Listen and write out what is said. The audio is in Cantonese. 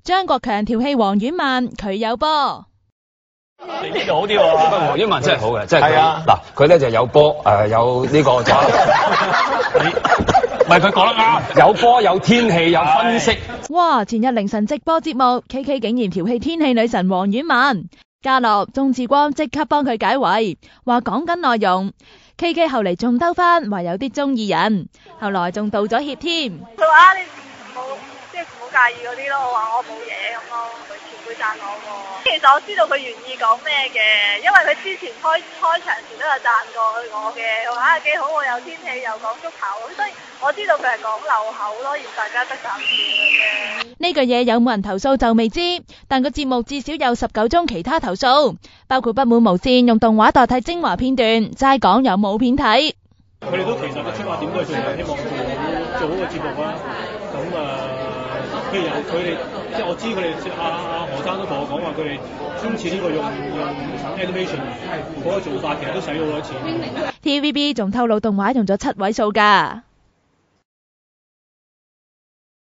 張國強調戲黃婉曼，佢有波。呢度好啲喎，黃婉曼真係好嘅，真係係啊嗱，佢咧就有波有呢個就唔係佢講得啱，有波有天氣有分析。哇！前日凌晨直播節目，KK 竟然調戲天氣女神黃婉曼，家樂、鍾志光即刻幫佢解圍，話講緊內容。KK 後嚟仲兜翻，話有啲中意人，後來仲道咗歉添。佢話你唔好即係唔好介意嗰啲咯，我話我冇嘢咁咯，佢前輩讚我喎。其實我知道佢願意講咩嘅，因為佢之前開場前都有讚過我嘅，佢話幾好喎，有天氣又講足球，咁所以我知道佢係講漏口咯，而大家得啖笑嘅啫。呢個嘢有冇人投訴就未知，但個節目至少有19宗其他投訴，包括不滿無線用動畫代替精華片段，齋講又冇片睇。佢哋都其實個出發點都係希望做好個節目啦。咁譬如佢哋即係我知佢哋何生都同我講話，佢哋今次呢個用 animation 嗰個做法其實都使咗好多錢。TVB 仲透露動畫用咗7位數㗎。